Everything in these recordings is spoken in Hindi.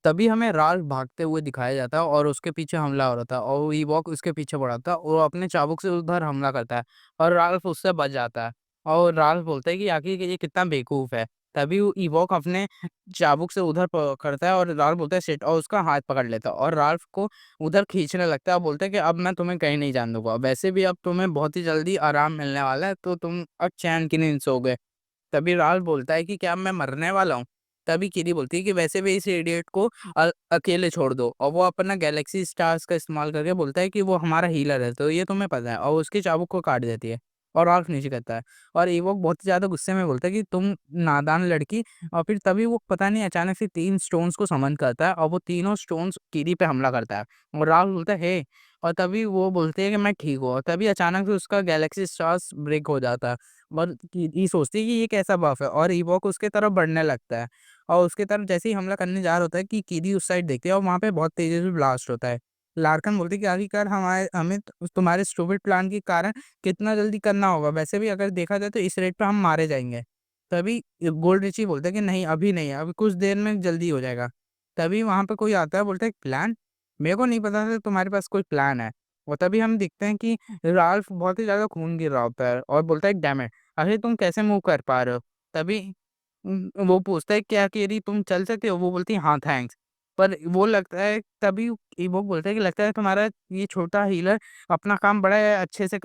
तभी हमें राल्फ भागते हुए दिखाया जाता है और उसके पीछे हमला हो रहा था और वो इवोक उसके पीछे पड़ा था और वो अपने चाबुक से उधर हमला करता है और राल्फ उससे बच जाता है। और राल्फ बोलता है कि आखिर ये कितना बेवकूफ़ है। तभी वो इवोक अपने चाबुक से उधर पकड़ता है और राल्फ बोलता है शिट और उसका हाथ पकड़ लेता है और राल्फ को उधर खींचने लगता है और बोलता है कि अब मैं तुम्हें कहीं नहीं जाने दूँगा। वैसे भी अब तुम्हें बहुत ही जल्दी आराम मिलने वाला है, तो तुम अब चैन की नींद सोओगे। तभी राल्फ बोलता है कि क्या मैं मरने वाला हूँ? तभी किरी बोलती है कि वैसे भी इस इडियट को अकेले छोड़ दो और वो अपना गैलेक्सी स्टार्स का इस्तेमाल करके बोलता है कि वो हमारा हीलर है, तो ये तुम्हें पता है और उसकी चाबुक को काट देती है और राल्फ नीचे करता है और इवोक बहुत ही ज़्यादा गुस्से में बोलता है कि तुम नादान लड़की। और फिर तभी वो पता नहीं अचानक से 3 स्टोन्स को समन करता है और वो तीनों स्टोन्स किरी पे हमला करता है और राल्फ बोलता है हे। और तभी वो बोलते हैं कि मैं ठीक हूँ और तभी अचानक से उसका गैलेक्सी स्टार्स ब्रेक हो जाता है। और ये सोचती है कि ये कैसा बफ़ है और इवोक उसके तरफ बढ़ने लगता है और उसके तरफ जैसे ही हमला करने जा रहा होता है कि कीडी उस साइड देखती है और वहाँ पे बहुत तेज़ी से ब्लास्ट होता है। लार्कन बोलती है कि आखिरकार हमें तुम्हारे स्टूपिड प्लान के कारण कितना जल्दी करना होगा, वैसे भी अगर देखा जाए तो इस रेट पे हम मारे जाएँगे। तभी गोल्ड रिची बोलता है कि नहीं अभी नहीं, अभी कुछ देर में जल्दी हो जाएगा। तभी वहाँ पे कोई आता है बोलता है प्लान? मेरे को नहीं पता था तुम्हारे पास कोई प्लान है। और तभी हम देखते हैं कि राल्फ बहुत ही ज़्यादा खून गिर रहा होता है और बोलता है डैम इट! अरे तुम कैसे मूव कर पा रहे हो? तभी वो पूछता है क्या केरी तुम चल सकते हो? वो बोलती है हाँ थैंक्स। पर वो लगता है तभी वो बोलता है कि लगता है तुम्हारा ये छोटा हीलर अपना काम बड़ा अच्छे से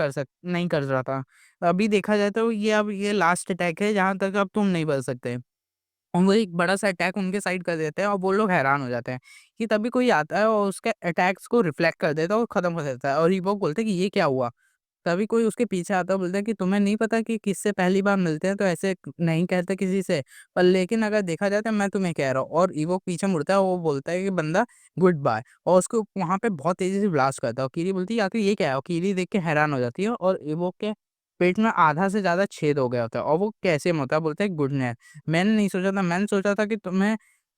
नहीं कर रहा था। अभी देखा जाए तो ये अब ये लास्ट अटैक है जहाँ तक अब तुम नहीं बच सकते। और वो एक बड़ा-सा अटैक उनके साइड कर देते हैं और वो लोग हैरान हो जाते हैं कि तभी कोई आता है और उसके अटैक्स को रिफ्लेक्ट कर देता है और खत्म कर देता है और इवोक बोलते हैं कि ये क्या हुआ? तभी कोई उसके पीछे आता है बोलता है कि तुम्हें नहीं पता कि किससे पहली बार मिलते हैं तो ऐसे नहीं कहते किसी से, पर लेकिन अगर देखा जाए तो मैं तुम्हें कह रहा हूँ। और इवोक पीछे मुड़ता है और वो बोलता है कि बंदा गुड बाय और उसको वहाँ पे बहुत तेज़ी से ब्लास्ट करता है और कीरी बोलती है आखिर ये क्या है? और कीरी देख के हैरान हो जाती है और इवोक के पेट में आधा से ज़्यादा छेद हो गया होता है और वो कैसे में होता है? बोलता है गुडनेस। मैंने सोचा था कि तुम्हें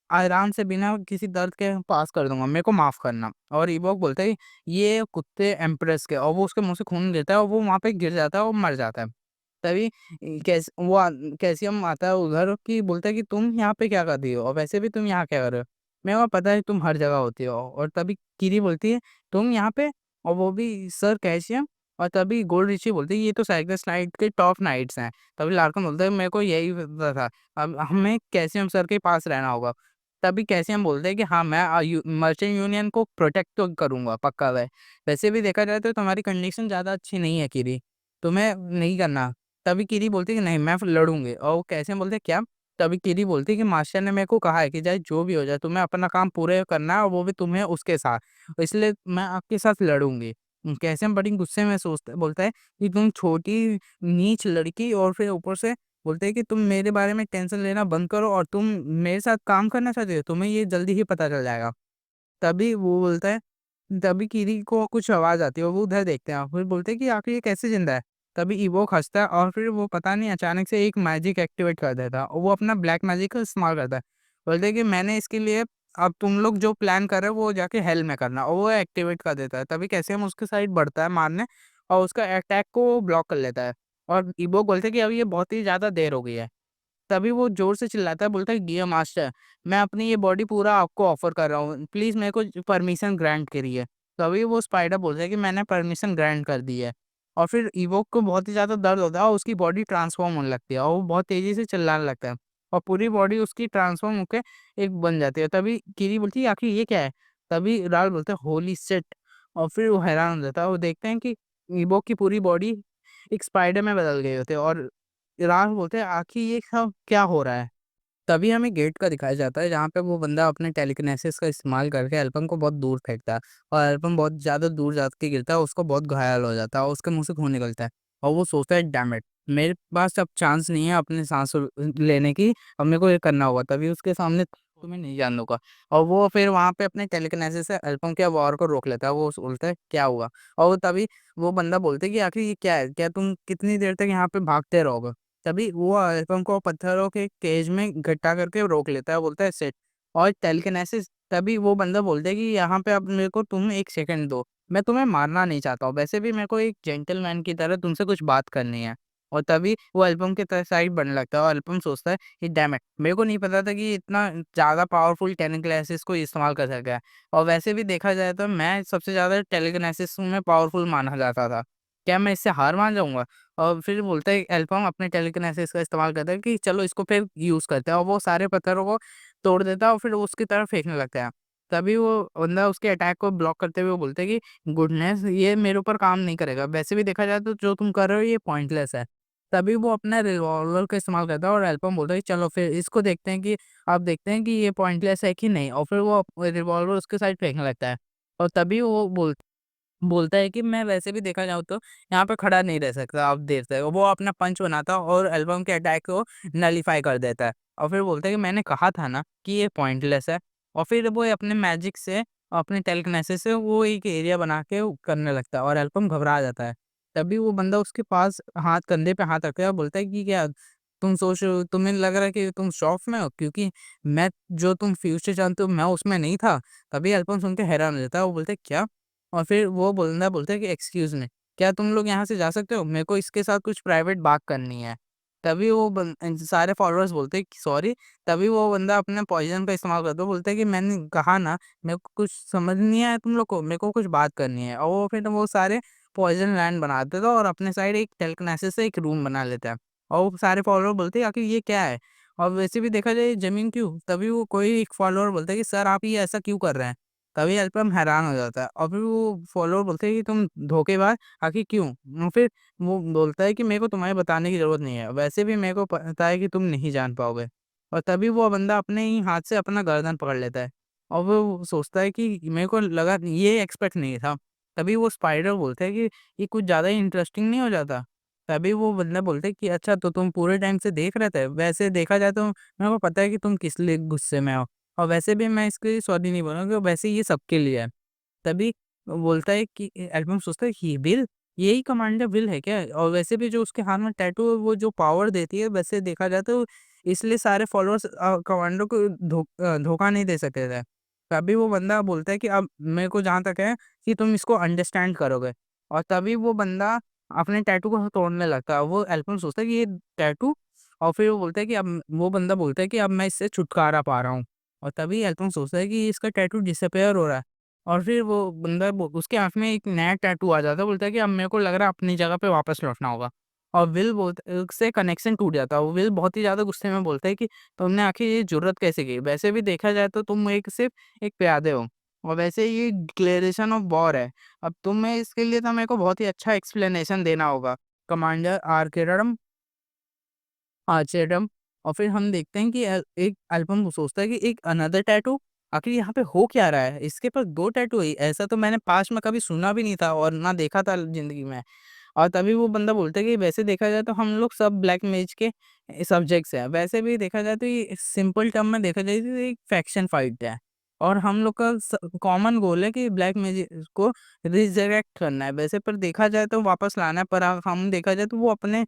आराम से बिना किसी दर्द के पास कर दूँगा, मेरे को माफ़ करना। और इवोक बोलता है ये कुत्ते एम्प्रेस के और वो उसके मुँह से खून गिरता है और वो वहाँ पे गिर जाता है और मर जाता है। तभी कैसियम आता है उधर कि बोलता है कि तुम यहाँ पे क्या कर रही हो? और वैसे भी तुम यहाँ क्या कर रहे हो? मेरे को पता है तुम हर जगह होती हो। और तभी किरी बोलती है तुम यहाँ पे? और वो भी सर कैसियम। और तभी गोल्ड रिची बोलती है ये तो साइक्स नाइट के टॉप नाइट्स हैं। तभी लार्कन बोलता है मेरे को यही पता था, अब हमें कैसियम सर के पास रहना होगा। तभी कैसियम बोलते हैं कि हाँ, मैं मर्चेंट यूनियन को प्रोटेक्ट तो करूँगा पक्का वैसे भी देखा जाए तो तुम्हारी कंडीशन ज़्यादा अच्छी नहीं है किरी, तुम्हें नहीं करना। तभी किरी बोलती है कि नहीं मैं फिर लड़ूँगी और वो कैसियम बोलते हैं क्या? तभी किरी बोलती है कि मास्टर ने मेरे को कहा है कि चाहे जो भी हो जाए तुम्हें अपना काम पूरे करना है और वो भी तुम्हें उसके साथ, इसलिए मैं आपके साथ लड़ूँगी। कैसियम बड़ी गुस्से में सोचता बोलता है कि तुम छोटी नीच लड़की और फिर ऊपर से बोलते हैं कि तुम मेरे बारे में टेंशन लेना बंद करो और तुम मेरे साथ काम करना चाहते हो, तुम्हें ये जल्दी ही पता चल जाएगा। तभी वो बोलता है तभी किरी को कुछ आवाज़ आती है और वो उधर देखते हैं, फिर बोलते हैं कि आखिर ये कैसे ज़िंदा है? तभी इवोक हँसता है और फिर वो पता नहीं अचानक से एक मैजिक एक्टिवेट कर देता है और वो अपना ब्लैक मैजिक का इस्तेमाल करता है। बोलते हैं कि मैंने इसके लिए अब तुम लोग जो प्लान कर रहे हो वो जाके हेल में करना और वो एक्टिवेट कर देता है। तभी कैसे हम उसके साइड बढ़ता है मारने और उसका अटैक को ब्लॉक कर लेता है और इवोक बोलते हैं कि अब ये बहुत ही ज़्यादा देर हो गई है। तभी वो ज़ोर से चिल्लाता है, बोलता है डियर मास्टर, मैं अपनी ये बॉडी पूरा आपको ऑफ़र कर रहा हूँ, प्लीज़ मेरे को परमिशन ग्रांट करिए। तभी वो स्पाइडर बोलता है कि मैंने परमिशन ग्रांट कर दी है। और फिर इवोक को बहुत ही ज़्यादा दर्द होता है और उसकी बॉडी ट्रांसफ़ॉर्म होने लगती है और वो बहुत तेज़ी से चिल्लाने लगता है और पूरी बॉडी उसकी ट्रांसफ़ॉर्म होके एक बन जाती है। तभी किरी बोलती है आखिर ये क्या है? तभी राल बोलता है होली शिट। और फिर वो हैरान हो जाता है, वो देखते हैं कि इवोक की पूरी बॉडी एक स्पाइडर में बदल गई होती है और राह बोलते हैं आखिर ये सब क्या हो रहा है? तभी हमें गेट का दिखाया जाता है जहाँ पे वो बंदा अपने टेलीकिनेसिस का इस्तेमाल करके एल्पन को बहुत दूर फेंकता है और एल्पन बहुत ज़्यादा दूर जाके गिरता है, उसको बहुत घायल हो जाता है और उसके मुँह से खून निकलता है और वो सोचता है डैम इट! मेरे पास अब चांस नहीं है अपनी साँस लेने की, अब मेरे को ये करना होगा, तभी उसके सामने तुम्हें नहीं जाने दूँगा। और वो फिर वहाँ पे अपने टेलीकिनेसिस से एल्पन के वॉर को रोक लेता है, वो बोलता है क्या हुआ? और वो तभी वो बंदा बोलता है कि आखिर ये क्या है? क्या तुम कितनी देर तक यहाँ पे भागते रहोगे? तभी वो एल्बम को पत्थरों के केज में इकट्ठा करके रोक लेता है, बोलता है सेट। और टेलकिनेसिस तभी वो बंदा बोलता है कि यहाँ पे अब मेरे को तुम 1 सेकंड दो, मैं तुम्हें मारना नहीं चाहता हूँ, वैसे भी मेरे को एक जेंटलमैन की तरह तुमसे कुछ बात करनी है। और तभी वो एल्बम के त साइड बढ़ने लगता है और एल्बम सोचता है कि डैम इट! मेरे को नहीं पता था कि इतना ज़्यादा पावरफुल टेलेकिनेसिस को इस्तेमाल कर सकता है। और वैसे भी देखा जाए तो मैं सबसे ज़्यादा टेलेकिनेसिस में पावरफुल माना जाता था। क्या मैं इससे हार मान जाऊँगा? और फिर बोलता है एल्बम अपने टेलेकिनेसिस का इस्तेमाल करता है कि चलो इसको फिर यूज़ करते हैं, और वो सारे पत्थरों को तोड़ देता है और फिर उसकी तरफ फेंकने लगता है। तभी वो बंदा उसके अटैक को ब्लॉक करते हुए बोलता है कि गुडनेस, ये मेरे ऊपर काम नहीं करेगा। वैसे भी देखा जाए तो जो तुम कर रहे हो ये पॉइंटलेस है। तभी वो अपना रिवॉल्वर का इस्तेमाल करता है और एल्बम बोलता है कि चलो फिर इसको देखते हैं कि अब देखते हैं कि ये पॉइंटलेस है कि नहीं, और फिर वो रिवॉल्वर उसके साइड फेंकने लगता है। और तभी वो बोलता है कि मैं वैसे भी देखा जाऊँ तो यहाँ पे खड़ा नहीं रह सकता अब देर तक। वो अपना पंच बनाता है और एल्बम के अटैक को नलीफाई कर देता है। और फिर बोलता है कि मैंने कहा था ना कि ये पॉइंटलेस है। और फिर वो अपने मैजिक से, अपने टेलेकिनेसिस से वो एक एरिया बना के वो करने लगता है और एल्बम घबरा जाता है। तभी वो बंदा उसके पास हाथ, कंधे पे हाथ रखता है और बोलता है कि क्या तुम सोच रहे हो, तुम्हें लग रहा है कि तुम शॉक में हो क्योंकि मैं, जो तुम फ्यूचर जानते हो मैं उसमें नहीं था। तभी एल्बम सुन के हैरान हो जाता है। वो बोलता है क्या? और फिर वो बंदा बोलता है कि एक्सक्यूज़ मी, क्या तुम लोग यहाँ से जा सकते हो? मेरे को इसके साथ कुछ प्राइवेट बात करनी है। तभी वो सारे फॉलोअर्स बोलते हैं कि सॉरी। तभी वो बंदा अपने पॉइज़न का इस्तेमाल करता है, बोलता है कि मैंने कहा ना, मेरे को कुछ समझ नहीं आया तुम लोग को, मेरे को कुछ बात करनी है। और वो फिर वो सारे पॉइज़न लैंड बना देता है और अपने साइड एक टेलेकिनेसिस से एक रूम बना लेता है। और वो सारे फॉलोअर बोलते हैं आखिर ये क्या है? और वैसे भी देखा जाए ज़मीन क्यों? तभी वो कोई एक फॉलोअर बोलता है कि सर आप ये ऐसा क्यों कर रहे हैं? तभी अल्पम हैरान हो जाता है और फिर वो फॉलोवर बोलते हैं कि तुम धोखेबाज, आखिर क्यों? फिर वो बोलता है कि मेरे को तुम्हें बताने की ज़रूरत नहीं है, वैसे भी मेरे को पता है कि तुम नहीं जान पाओगे। और तभी वो बंदा अपने ही हाथ से अपना गर्दन पकड़ लेता है और वो सोचता है कि मेरे को लगा, ये एक्सपेक्ट नहीं था। तभी वो स्पाइडर बोलता है कि ये कुछ ज़्यादा ही इंटरेस्टिंग नहीं हो जाता? तभी वो बंदा बोलता है कि अच्छा तो तुम पूरे टाइम से देख रहे थे? वैसे देखा जाए तो मेरे को पता है कि तुम किस लिए गुस्से में हो। और वैसे भी मैं इसके लिए सॉरी नहीं बोलूँगा, वैसे ये सबके लिए है। तभी बोलता है कि एल्बम सोचता है कि विल, यही कमांडर विल है क्या? और वैसे भी जो उसके हाथ में टैटू है वो जो पावर देती है, वैसे देखा जाए तो इसलिए सारे फॉलोअर्स कमांडो को धोखा नहीं दे सकते थे। तभी वो बंदा बोलता है कि अब मेरे को जहाँ तक है कि तुम इसको अंडरस्टैंड करोगे। और तभी वो बंदा अपने टैटू को तोड़ने लगता है। वो एल्बम सोचता है कि ये टैटू, और फिर वो बोलता है कि अब वो बंदा बोलता है कि अब मैं इससे छुटकारा पा रहा हूँ। और तभी एल्बम सोचता है कि इसका टैटू डिसअपियर हो रहा है। और फिर वो बंदा बो उसके आँख में एक नया टैटू आ जाता है, बोलता है कि अब मेरे को लग रहा है अपनी जगह पे वापस लौटना होगा। और विल से कनेक्शन टूट जाता है। विल बहुत ही ज़्यादा गुस्से में बोलता है कि तुमने आखिर ये जुर्रत कैसे की? वैसे भी देखा जाए तो तुम एक सिर्फ़ एक प्यादे हो और वैसे ये डिक्लेरेशन ऑफ वॉर है। अब तुम्हें इसके लिए तो मेरे को बहुत ही अच्छा एक्सप्लेनेशन देना होगा। कमांडर आर्केरम आर्चेडम। और फिर हम देखते हैं कि एक एल्बम सोचता है कि एक अनदर टैटू, आखिर यहाँ पे हो क्या रहा है? इसके पास 2 टैटू है, ऐसा तो मैंने पास्ट में कभी सुना भी नहीं था और ना देखा था ज़िंदगी में। और तभी वो बंदा बोलता है कि वैसे देखा जाए तो हम लोग सब ब्लैक मैज के सब्जेक्ट्स हैं। वैसे भी देखा जाए तो ये सिंपल टर्म में देखा जाए तो ये एक फैक्शन फाइट है। और हम लोग का कॉमन गोल है कि ब्लैक मैजिक को रिजरेक्ट करना है। वैसे पर देखा जाए तो वापस लाना है, पर हम देखा जाए तो वो अपने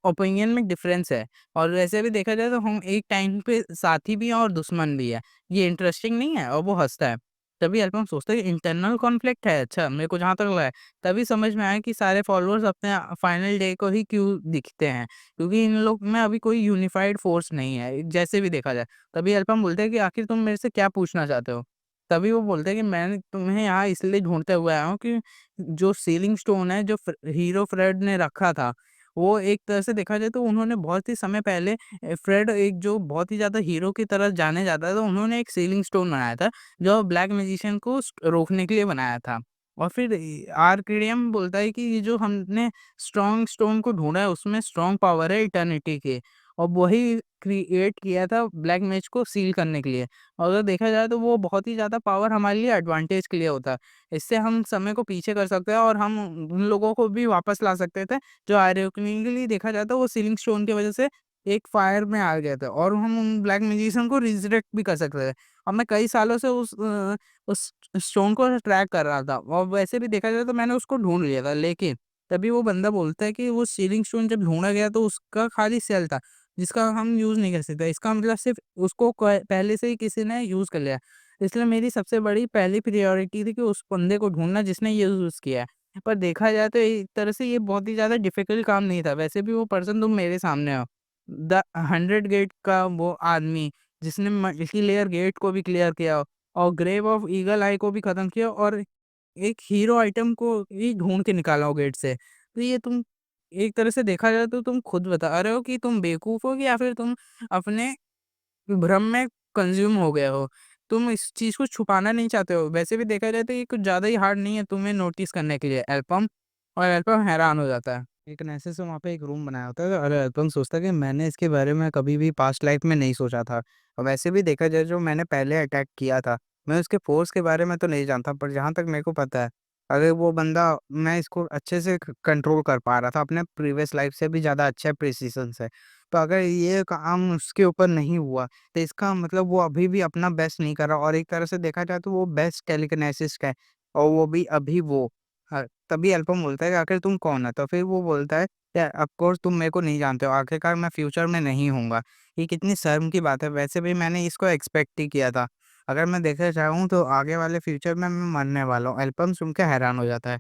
ओपिनियन में डिफरेंस है। और वैसे भी देखा जाए तो हम एक टाइम पे साथी भी हैं और दुश्मन भी है। ये इंटरेस्टिंग नहीं है? और वो हँसता है। तभी अल्पम सोचता है कि इंटरनल कॉन्फ्लिक्ट है, अच्छा मेरे को जहाँ तक लगा है। तभी समझ में आया कि सारे फॉलोअर्स अपने फाइनल डे को ही क्यों दिखते हैं, क्योंकि इन लोग में अभी कोई यूनिफाइड फोर्स नहीं है, जैसे भी देखा जाए। तभी अल्पम बोलते हैं कि आखिर तुम मेरे से क्या पूछना चाहते हो? तभी वो बोलते हैं कि मैंने तुम्हें यहाँ इसलिए ढूँढते हुए आया हूँ कि जो सीलिंग स्टोन है, जो हीरो फ्रेड ने रखा था, वो एक तरह से देखा जाए तो उन्होंने बहुत ही समय पहले फ्रेड एक जो बहुत ही ज़्यादा हीरो की तरह जाने जाता है, तो उन्होंने एक सीलिंग स्टोन बनाया था, जो ब्लैक मैजिशियन को रोकने के लिए बनाया था। और फिर आर्केडियम बोलता है कि ये जो हमने स्ट्रॉन्ग स्टोन को ढूँढा है, उसमें स्ट्रॉन्ग पावर है इटर्निटी की, और वही क्रिएट किया था ब्लैक मैज को सील करने के लिए। और अगर देखा जाए तो वो बहुत ही ज़्यादा पावर हमारे लिए एडवांटेज के लिए होता है। इससे हम समय को पीछे कर सकते हैं और हम उन लोगों को भी वापस ला सकते थे, जो आयरोनिकली देखा जाए तो वो सीलिंग स्टोन की वज़ह से एक फायर में आ गए थे, और हम उन ब्लैक मैजिशियन को रिज़रेक्ट भी कर सकते थे। और मैं कई सालों से उस स्टोन को ट्रैक कर रहा था और वैसे भी देखा जाए तो मैंने उसको ढूँढ लिया था। लेकिन तभी वो बंदा बोलता है कि वो सीलिंग स्टोन जब ढूँढा गया तो उसका खाली सेल था, जिसका हम यूज़ नहीं कर सकते। इसका मतलब सिर्फ़ उसको क पहले से ही किसी ने यूज़ कर लिया। इसलिए मेरी सबसे बड़ी पहली प्रायोरिटी थी कि उस बंदे को ढूँढना जिसने ये यूज़ किया है। पर देखा जाए तो एक तरह से ये बहुत ही ज़्यादा डिफ़िकल्ट काम नहीं था। वैसे भी वो पर्सन तुम मेरे सामने हो। द 100 गेट का वो आदमी जिसने मल्टीलेयर गेट को भी क्लियर किया और ग्रेव ऑफ ईगल आई को भी ख़त्म किया और एक हीरो आइटम को भी ढूँढ के निकाला हो गेट से। तो ये तुम एक तरह से देखा जाए तो तुम खुद बता रहे हो कि तुम बेवकूफ़ हो या फिर तुम अपने भ्रम में कंज़्यूम हो गए हो। तुम इस चीज़ को छुपाना नहीं चाहते हो। वैसे भी देखा जाए तो ये कुछ ज़्यादा ही हार्ड नहीं है तुम्हें नोटिस करने के लिए एल्पम और एल्पम हैरान हो जाता है। एक नैसे से वहाँ पे एक रूम बनाया होता है और एल्पम सोचता है कि मैंने इसके बारे में कभी भी पास्ट लाइफ़ में नहीं सोचा था। और वैसे भी देखा जाए जो मैंने पहले अटैक किया था, मैं उसके फ़ोर्स के बारे में तो नहीं जानता पर जहाँ तक मेरे को पता है, अगर वो बंदा मैं इसको अच्छे से क कंट्रोल कर पा रहा था अपने प्रीवियस लाइफ़ से भी ज़्यादा अच्छे प्रिसिशन से। तो अगर ये काम उसके ऊपर नहीं हुआ तो इसका मतलब वो अभी भी अपना बेस्ट नहीं कर रहा और एक तरह से देखा जाए तो वो बेस्ट टेलीकिनेसिस्ट है और वो भी अभी वो तभी अल्पम बोलता है कि आखिर तुम कौन है? तो फिर वो बोलता है कि ऑफ कोर्स तुम मेरे को नहीं जानते हो, आखिरकार मैं फ्यूचर में नहीं हूँगा। ये कितनी शर्म की बात है, वैसे भी मैंने इसको एक्सपेक्ट ही किया था। अगर मैं देखना चाहूँ तो आगे वाले फ्यूचर में मैं मरने वाला हूँ। अल्पम सुन के हैरान हो जाता है।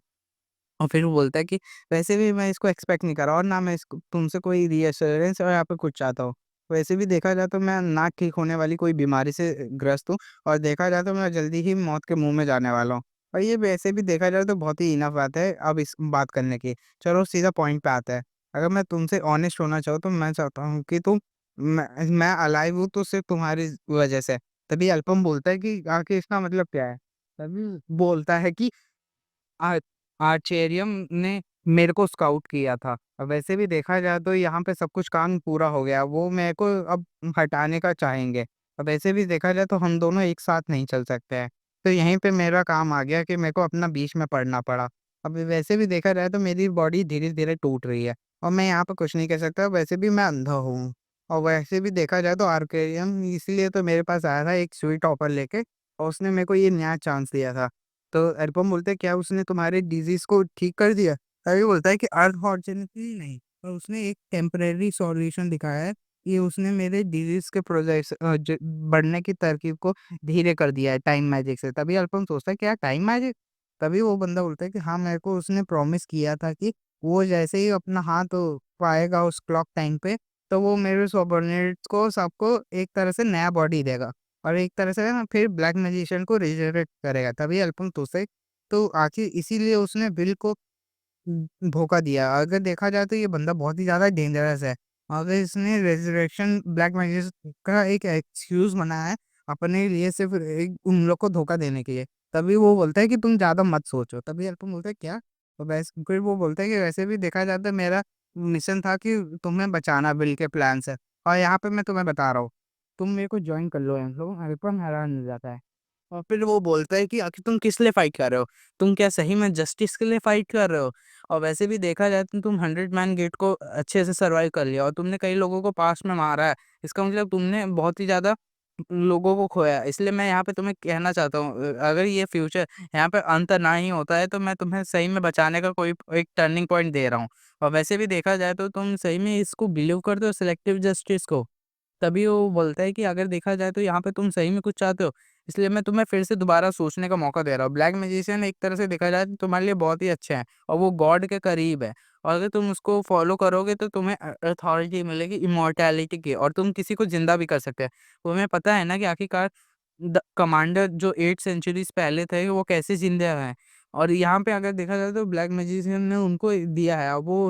और फिर वो बोलता है कि वैसे भी मैं इसको एक्सपेक्ट नहीं कर रहा और ना मैं इसको तुमसे कोई रीअश्योरेंस और यहाँ पे कुछ चाहता हूँ। वैसे भी देखा जाए तो मैं ना ठीक होने वाली कोई बीमारी से ग्रस्त हूँ और देखा जाए तो मैं जल्दी ही मौत के मुँह में जाने वाला हूँ। और ये वैसे भी देखा जाए तो बहुत ही इनफ बात है अब इस बात करने की। चलो सीधा पॉइंट पे आता है। अगर मैं तुमसे ऑनेस्ट होना चाहूँ तो मैं चाहता हूँ कि मैं अलाइव हूँ तो सिर्फ़ तुम्हारी वजह से। तभी अल्पम बोलता है कि आखिर इसका मतलब क्या है? तभी बोलता है कि आ आर्चेरियम ने मेरे को स्काउट किया था। वैसे भी देखा जाए तो यहाँ पे सब कुछ काम पूरा हो गया, वो मेरे को अब हटाने का चाहेंगे। वैसे भी देखा जाए तो हम दोनों एक साथ नहीं चल सकते हैं। तो यहीं पे मेरा काम आ गया कि मेरे को अपना बीच में पड़ना पड़ा। अब वैसे भी देखा जाए तो मेरी बॉडी धीरे-धीरे टूट रही है और मैं यहाँ पे कुछ नहीं कर सकता, वैसे भी मैं अंधा हूँ। और वैसे भी देखा जाए तो आर्केरियम इसीलिए तो मेरे पास आया था एक स्वीट ऑफर लेके और उसने मेरे को ये नया चांस दिया था। तो एल्बम बोलता है क्या उसने तुम्हारे डिज़ीज़ को ठीक कर दिया? तभी बोलता है कि अनफॉर्च्यूनेटली नहीं, पर उसने एक टेम्परेरी सॉल्यूशन दिखाया है कि उसने मेरे डिज़ीज़ के प्रोजेस ज बढ़ने की तरकीब को धीरे कर दिया है टाइम मैजिक से। तभी अल्पम सोचता है क्या टाइम मैजिक? तभी वो बंदा बोलता है कि हाँ, मेरे को उसने प्रॉमिस किया था कि वो जैसे ही अपना हाथ पाएगा उस क्लॉक टाइम पे, तो वो मेरे सबॉर्डिनेट्स को सबको एक तरह से नया बॉडी देगा। और एक तरह से ना फिर ब्लैक मैजिशियन को रिजेक्ट करेगा तभी अल्पमतोस से तो आखिर इसीलिए उसने बिल को धोखा दिया। अगर देखा जाए तो ये बंदा बहुत ही ज़्यादा डेंजरस है। अगर इसने रेज़रेक्शन ब्लैक मैजिक का एक एक्सक्यूज़ बनाया है अपने लिए सिर्फ़ एक उन लोग को धोखा देने के लिए। तभी वो बोलता है कि तुम ज़्यादा मत सोचो। तभी अल्पम बोलता है क्या? तो फिर वो बोलता है कि वैसे भी देखा जाए तो मेरा मिशन था कि तुम्हें बचाना बिल के प्लान से और यहाँ पे मैं तुम्हें बता रहा हूँ। तुम मेरे को जॉइन कर लो इन लोग अल्पम हैरान हो जाता है। और फिर वो बोलता है कि आखिर तुम किस लिए फाइट कर रहे हो? तुम क्या सही में जस्टिस के लिए फाइट कर रहे हो? और वैसे भी देखा जाए तो तुम 100 मैन गेट को अच्छे से सर्वाइव कर लिया और तुमने कई लोगों को पास्ट में मारा है। इसका मतलब तुमने बहुत ही ज़्यादा लोगों को खोया है। इसलिए मैं यहाँ पे तुम्हें कहना चाहता हूँ अगर ये फ्यूचर यहाँ पे अंत ना ही होता है तो मैं तुम्हें सही में बचाने का कोई एक टर्निंग पॉइंट दे रहा हूँ। और वैसे भी देखा जाए तो तुम सही में इसको बिलीव करते हो सिलेक्टिव जस्टिस को? तभी वो बोलता है कि अगर देखा जाए तो यहाँ पे तुम सही में कुछ चाहते हो, इसलिए मैं तुम्हें फिर से दोबारा सोचने का मौका दे रहा हूँ। ब्लैक मैजिशियन एक तरह से देखा जाए तो तुम्हारे लिए बहुत ही अच्छा है और वो गॉड के करीब है और अगर तुम उसको फॉलो करोगे तो तुम्हें अथॉरिटी मिलेगी इमॉर्टैलिटी की और तुम किसी को ज़िंदा भी कर सकते हैं। तुम्हें पता है ना कि आखिरकार द कमांडर जो 8 सेंचुरीज़ पहले थे वो कैसे ज़िंदा हैं और यहाँ पे अगर देखा जाए तो ब्लैक मैजिशियन ने उनको दिया है और वो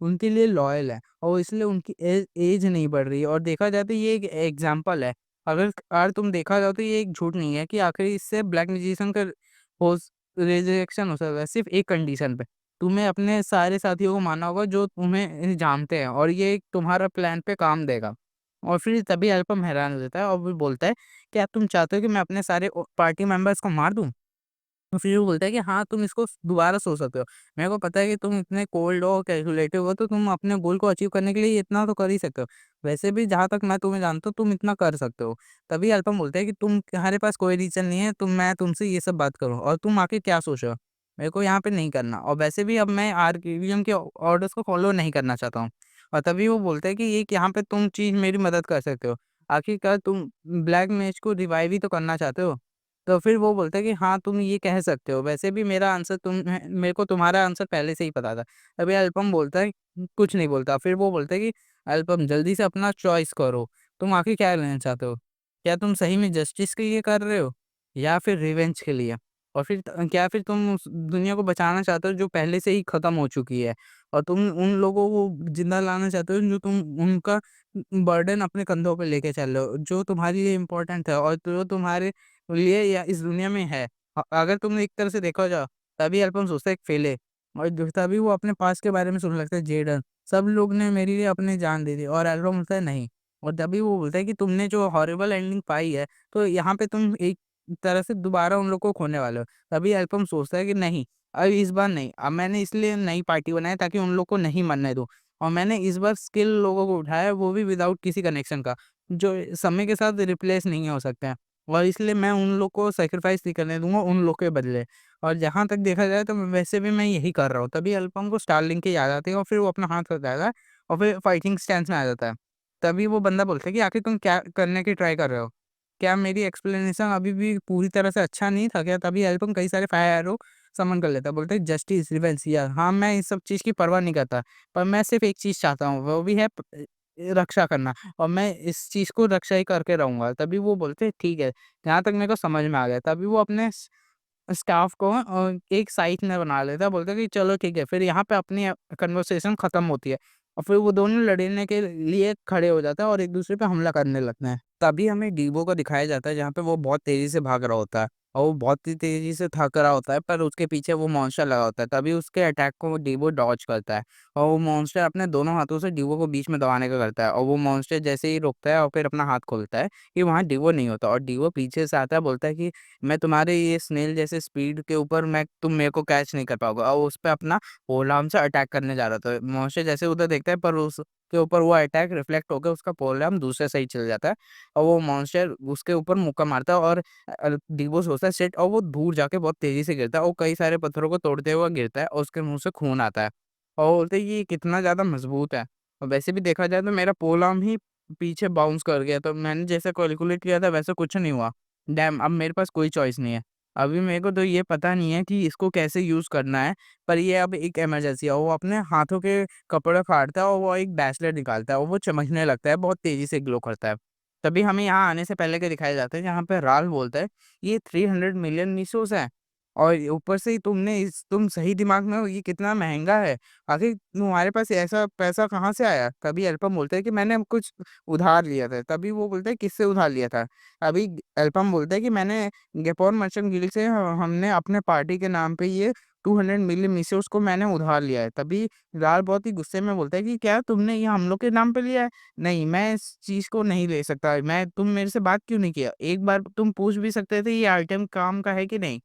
उनके लिए लॉयल है। और इसलिए उनकी एज नहीं बढ़ रही है और देखा जाए तो ये एक एग्जाम्पल है। अगर तुम देखा जाओ तो ये एक झूठ नहीं है कि आखिर इससे ब्लैक मैजिशियन का पोस्ट रिजेक्शन हो सकता है सिर्फ़ एक कंडीशन पे। तुम्हें अपने सारे साथियों को मारना होगा जो तुम्हें जानते हैं और ये तुम्हारा प्लान पे काम देगा। और फिर तभी अल्पम हैरान हो जाता है और वो बोलता है, "क्या तुम चाहते हो कि मैं अपने सारे पार्टी मेंबर्स को मार दूँ?" तो फिर वो बोलता है कि हाँ, तुम इसको दोबारा सोच सकते हो। मेरे को पता है कि तुम इतने कोल्ड हो, कैलकुलेटिव हो, तो तुम अपने गोल को अचीव करने के लिए इतना तो कर ही सकते हो। वैसे भी जहाँ तक मैं तुम्हें जानता हूँ, तुम इतना कर सकते हो। तभी अल्पम बोलता है कि तुम्हारे पास कोई रीज़न नहीं है, मैं तुमसे ये सब बात करूँ और तुम आखिर क्या सोच रहे हो? मेरे को यहाँ पे नहीं करना और वैसे भी अब मैं आर्कवेरियम के ऑर्डर्स को फॉलो नहीं करना चाहता हूँ। और तभी वो बोलता है कि एक यहाँ पे तुम चीज़ मेरी मदद कर सकते हो। आखिरकार तुम ब्लैक मैज को रिवाइव ही तो करना चाहते हो। तो फिर वो बोलता है कि हाँ, तुम ये कह सकते हो, वैसे भी मेरा आंसर मेरे को तुम्हारा आंसर पहले से ही पता था। तभी एल्पम बोलता है, कुछ नहीं बोलता। फिर वो बोलता है कि एल्पम जल्दी से अपना चॉइस करो, तुम आखिर क्या लेना चाहते हो? क्या तुम सही में जस्टिस के लिए कर रहे हो या फिर रिवेंज के लिए? और फिर क्या फिर तुम उस दुनिया को बचाना चाहते हो जो पहले से ही खत्म हो चुकी है, और तुम उन लोगों को जिंदा लाना चाहते हो जो तुम उनका बर्डन अपने कंधों पे लेके चल रहे हो, जो तुम्हारे लिए इम्पोर्टेंट है और जो तुम्हारे लिए या इस दुनिया में है। अगर तुम एक तरह से देखा जाए, तभी अल्पम सोचता है एक फेले, और तभी वो अपने पास के बारे में सोचने लगता है, जेडन सब लोग ने मेरे लिए अपनी जान दे दी, और एल्बम बोलता है नहीं। और तभी वो बोलता है कि तुमने जो हॉरिबल एंडिंग पाई है, तो यहाँ पे तुम एक तरह से दोबारा उन लोग को खोने वाले हो। तभी एल्बम सोचता है कि नहीं, अब इस बार नहीं, अब मैंने इसलिए नई पार्टी बनाई ताकि उन लोग को नहीं मरने दूं, और मैंने इस बार स्किल लोगों को उठाया, वो भी विदाउट किसी कनेक्शन का, जो समय के साथ रिप्लेस नहीं हो सकते हैं, और इसलिए मैं उन लोग को सैक्रिफाइस नहीं करने दूंगा उन लोग के बदले। और जहाँ तक देखा जाए तो वैसे भी मैं यही कर रहा हूँ। तभी अल्पम को स्टारलिंक की याद आती है, और फिर वो अपना हाथ हटाता है और फिर फाइटिंग स्टैंस में आ जाता है। तभी वो बंदा बोलता है कि आखिर तुम क्या करने की ट्राई कर रहे हो? क्या मेरी एक्सप्लेनेशन अभी भी पूरी तरह से अच्छा नहीं था क्या? तभी अल्पम कई सारे फायर एरो समन कर लेता है, बोलता है जस्टिस, रिवेंज, या हाँ, मैं इस सब चीज़ की परवाह नहीं करता, पर मैं सिर्फ एक चीज़ चाहता हूँ, वो भी है रक्षा करना, और मैं इस चीज़ को रक्षा ही करके रहूँगा। तभी वो बोलते हैं ठीक है, जहाँ तक मेरे को समझ में आ गया। तभी वो अपने स्टाफ को एक साइड में बना लेता है, बोलता है कि चलो ठीक है, फिर यहाँ पे अपनी कन्वर्सेशन खत्म होती है, और फिर वो दोनों लड़ने के लिए खड़े हो जाते हैं और एक दूसरे पे हमला करने लगते हैं। तभी हमें डीबो को दिखाया जाता है जहाँ पे वो बहुत तेजी से भाग रहा होता है, और वो बहुत ही तेजी से थक रहा होता है, पर उसके पीछे वो मॉन्स्टर लगा होता है। तभी उसके अटैक को वो डीबो डॉज करता है, और वो मॉन्स्टर अपने दोनों हाथों से डीबो को बीच में दबाने का करता है, और वो मॉन्स्टर जैसे ही रुकता है और फिर अपना हाथ खोलता है कि वहाँ डीबो नहीं होता, और डीबो पीछे से आता है, बोलता है कि मैं तुम्हारे ये स्नेल जैसे स्पीड के ऊपर तुम मेरे को कैच नहीं कर पाओगे, और उस पे अपना पोल आर्म से अटैक करने जा रहा था। मॉन्स्टर जैसे उधर देखता है, पर उसके ऊपर वो अटैक रिफ्लेक्ट होकर उसका पोल आर्म दूसरे साइड चल जाता है, और वो मॉन्स्टर उसके ऊपर मुक्का मारता है, और डिगो सोचता है शिट, और वो दूर जाके बहुत तेजी से गिरता है, और कई सारे पत्थरों को तोड़ते हुए गिरता है, और उसके मुंह से खून आता है, और वो बोलते हैं कि ये कितना ज्यादा मजबूत है। और वैसे भी देखा जाए तो मेरा पोल आर्म ही पीछे बाउंस कर गया, तो मैंने जैसे कैलकुलेट किया था वैसे कुछ नहीं हुआ। डैम, अब मेरे पास कोई चॉइस नहीं है। अभी मेरे को तो ये पता नहीं है कि इसको कैसे यूज़ करना है, पर ये अब एक इमरजेंसी है। वो अपने हाथों के कपड़े फाड़ता है, और वो एक ब्रेसलेट निकालता है, और वो चमकने लगता है, बहुत तेज़ी से ग्लो करता है। तभी हमें यहाँ आने से पहले के दिखाया जाता है, जहाँ पे राल्फ बोलता है, "ये 300 मिलियन मिसोस हैं, और ऊपर से ही तुम सही दिमाग में हो, ये कितना महँगा है। आखिर तुम्हारे पास ऐसा पैसा कहाँ से आया?" तभी एल्पम बोलता है कि मैंने कुछ उधार लिया था। तभी वो बोलता है, "किससे उधार लिया था?" अभी एल्पम बोलता है कि मैंने गेपोन मर्चेंट गिल्ड से हमने अपने पार्टी के नाम पे ये 200 मिलियन मिसियोस को मैंने उधार लिया है। तभी लाल बहुत ही गुस्से में बोलता है कि क्या तुमने ये हम लोग के नाम पे लिया है? नहीं, मैं इस चीज़ को नहीं ले सकता। तुम मेरे से बात क्यों नहीं किया? एक बार तुम पूछ भी सकते थे ये आइटम काम का है कि नहीं?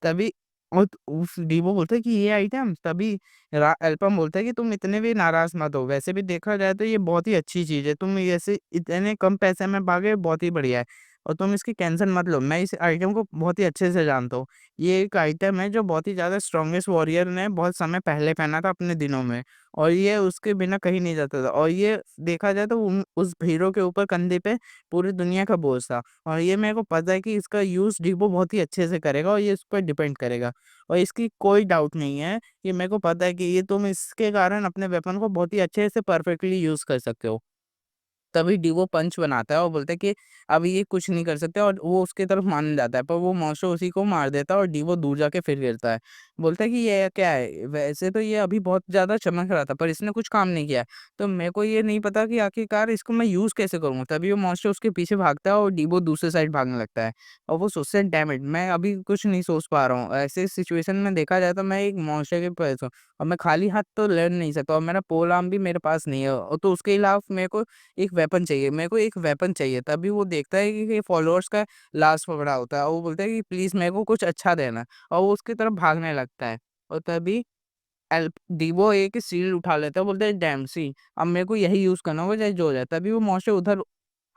तभी उस डीबो बोलता है कि ये आइटम, तभी रा एल्पम बोलता है कि तुम इतने भी नाराज़ मत हो। वैसे भी देखा जाए तो ये बहुत ही अच्छी चीज़ है। तुम ऐसे इतने कम पैसे में भागे, बहुत ही बढ़िया है, और तुम इसकी टेंशन मत लो। मैं इस आइटम को बहुत ही अच्छे से जानता हूँ। ये एक आइटम है जो बहुत ही ज़्यादा स्ट्रॉन्गेस्ट वॉरियर ने बहुत समय पहले पहना था अपने दिनों में, और ये उसके बिना कहीं नहीं जाता था, और ये देखा जाए तो उस हीरो के ऊपर कंधे पे पूरी दुनिया का बोझ था। और ये मेरे को पता है कि इसका यूज़ डीबो बहुत ही अच्छे से करेगा, और ये इस पर डिपेंड करेगा, और इसकी कोई डाउट नहीं है। ये मेरे को पता है कि ये तुम इसके कारण अपने वेपन को बहुत ही अच्छे से परफेक्टली यूज़ कर सकते हो। तभी डीवो पंच बनाता है और बोलता है कि अब ये कुछ नहीं कर सकते, और वो उसकी तरफ मान जाता है, पर वो मॉन्स्टर उसी को मार देता है, और डीवो दूर जाके फिर गिरता है। बोलता है कि ये क्या है? वैसे तो ये अभी बहुत ज़्यादा चमक रहा था, पर इसने कुछ काम नहीं किया। तो मेरे को ये नहीं पता कि आखिरकार इसको मैं यूज़ कैसे करूँगा? तभी वो मॉन्स्टर उसके पीछे भागता है, और डीवो दूसरे साइड भागने लगता है। और वो सोचता है डैम इट! मैं अभी कुछ नहीं सोच पा रहा हूँ। ऐसे सिचुएशन में देखा जाए तो मैं एक मॉन्स्टर के पास हूँ, और मैं खाली हाथ तो लड़ नहीं सकता, और मेरा पोल आर्म भी मेरे पास नहीं है। और तो उसके अलावा मेरे को एक वेपन चाहिए, मेरे को एक वेपन चाहिए। तभी वो देखता है कि फॉलोअर्स का लाश पकड़ा होता है, और वो बोलता है कि प्लीज़ मेरे को कुछ अच्छा देना, और वो उसकी तरफ भागने लगता है। और तभी डीवो एक शील्ड उठा लेता है, बोलता है डैम सी, अब मेरे को यही यूज़ करना होगा चाहे जो हो जाए। तभी वो मॉन्स्टर उधर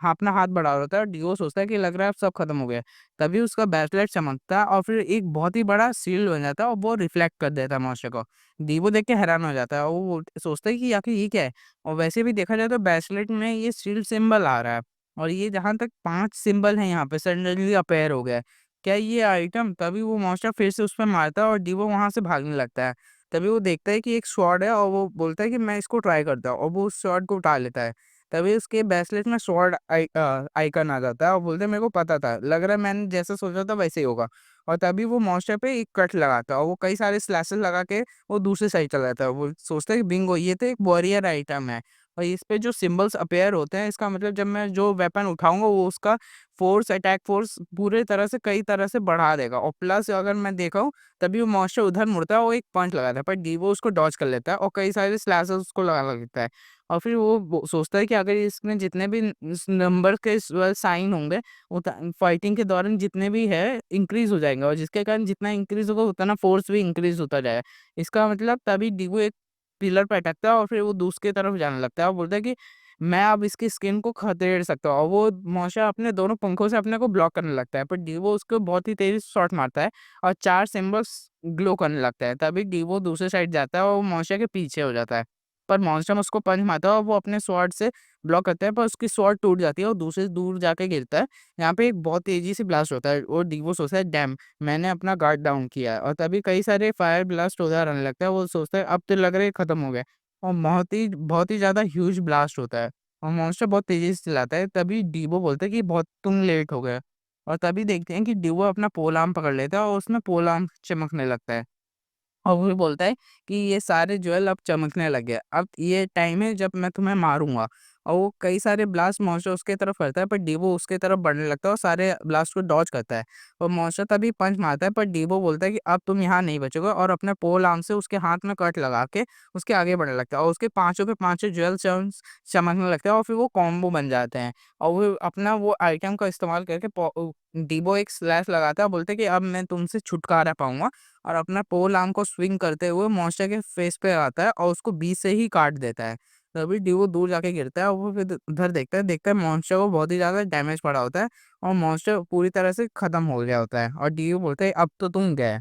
हाँ, अपना हाथ बढ़ा रहा होता है, और डीओ सोचता है कि लग रहा है अब सब खत्म हो गया है। तभी उसका ब्रेसलेट चमकता है, और फिर एक बहुत ही बड़ा शील्ड बन जाता है, और वो रिफ्लेक्ट कर देता है मॉन्स्टर को। डीवो देख के हैरान हो जाता है, और वो सोचता है कि आखिर ये क्या है? और वैसे भी देखा जाए तो ब्रेसलेट में ये शील्ड सिंबल आ रहा है, और ये जहाँ तक 5 सिंबल हैं यहाँ पे सडनली अपीयर हो गया है। क्या ये आइटम? तभी वो मॉन्स्टर फिर से उस पे मारता है और डीवो वहाँ से भागने लगता है। तभी वो देखता है कि एक स्वॉर्ड है और वो बोलता है कि मैं इसको ट्राई करता हूँ और वो उस स्वॉर्ड को उठा लेता है। तभी उसके ब्रेसलेट में स्वॉर्ड आइकन आ जाता है और बोलता है मेरे को पता था, लग रहा है मैंने जैसा सोचा था वैसे ही होगा। और तभी वो मॉन्स्टर पे एक कट लगाता है और वो कई सारे स्लैशेस लगा के वो दूसरी साइड चला जाता है। वो सोचता है कि बिंगो ये तो एक वॉरियर आइटम है और इस पे जो सिंबल्स अपीयर होते हैं इसका मतलब जब मैं जो वेपन उठाऊँगा वो उसका फ़ोर्स अटैक फ़ोर्स पूरे तरह से कई तरह से बढ़ा देगा। और प्लस अगर मैं देखा हूँ तभी वो मॉन्स्टर उधर मुड़ता है और एक पंच लगाता है पर डीवो उसको डॉज कर लेता है और कई सारे स्लैशेस उसको लगा लेता है। और फिर वो सोचता है कि अगर इसमें जितने भी इस नंबर के साइन होंगे फाइटिंग के दौरान जितने भी है इंक्रीज हो जाएंगे और जिसके कारण जितना इंक्रीज होगा उतना फोर्स भी इंक्रीज होता जाएगा। इसका मतलब तभी डीवो एक पिलर पे अटकता है और फिर वो दूसरी तरफ जाने लगता है और बोलता है कि मैं अब इसकी स्किन को खदेड़ सकता हूँ और वो मॉन्स्टर अपने दोनों पंखों से अपने को ब्लॉक करने लगता है पर डीवो उसको बहुत ही तेजी से शॉट मारता है और 4 सिंबल्स ग्लो करने लगता है। तभी डीवो दूसरी साइड जाता है और वो मॉन्स्टर के पीछे हो जाता है। पर मॉन्स्टर में उसको पंच मारता है और वो अपने स्वॉर्ड से ब्लॉक करता है पर उसकी स्वॉर्ड टूट जाती है और दूसरे दूर जाके गिरता है। यहाँ पे एक बहुत तेज़ी से ब्लास्ट होता है और डीवो सोचता है डैम! मैंने अपना गार्ड डाउन किया है और तभी कई सारे फायर ब्लास्ट उधर आने लगता है। वो सोचता है अब तो लग रहा है खत्म हो गया और बहुत ही ज़्यादा ह्यूज ब्लास्ट होता है और मॉन्स्टर बहुत तेज़ी से चिल्लाता है। तभी डीवो बोलता है कि बहुत तुम लेट हो गए और तभी देखते हैं कि डीवो अपना पोल आर्म पकड़ लेता है और उसमें पोल आर्म चमकने लगता है। और वो भी बोलता है कि ये सारे ज्वेल अब चमकने लग गए। अब ये टाइम है जब मैं तुम्हें मारूँगा। और वो कई सारे ब्लास्ट मॉन्स्टर उसके तरफ करता है पर डीवो उसके तरफ बढ़ने लगता है और सारे ब्लास्ट को डॉज करता है। और मॉन्स्टर तभी पंच मारता है पर डीवो बोलता है कि अब तुम यहाँ नहीं बचोगे और अपने पोल आर्म से उसके हाथ में कट लगा के उसके आगे बढ़ने लगता है और उसके पाँचों के पाँचों ज्वेल चम्स चमकने लगते हैं और फिर वो कॉम्बो बन जाते हैं। और वो अपना वो आइटम का इस्तेमाल करके डीवो एक स्लैश लगाता है और बोलता है कि अब मैं तुमसे छुटकारा पाऊँगा। और अपना पोल आर्म को स्विंग करते हुए मॉन्स्टर के फेस पे आता है और उसको बीच से ही काट देता है। तभी डीवो दूर जाके गिरता है और वो फिर उधर देखता है मॉन्स्टर को बहुत ही ज़्यादा डैमेज पड़ा होता है और मॉन्स्टर पूरी तरह से खत्म हो गया होता है और डीवो बोलता है अब तो तुम गए।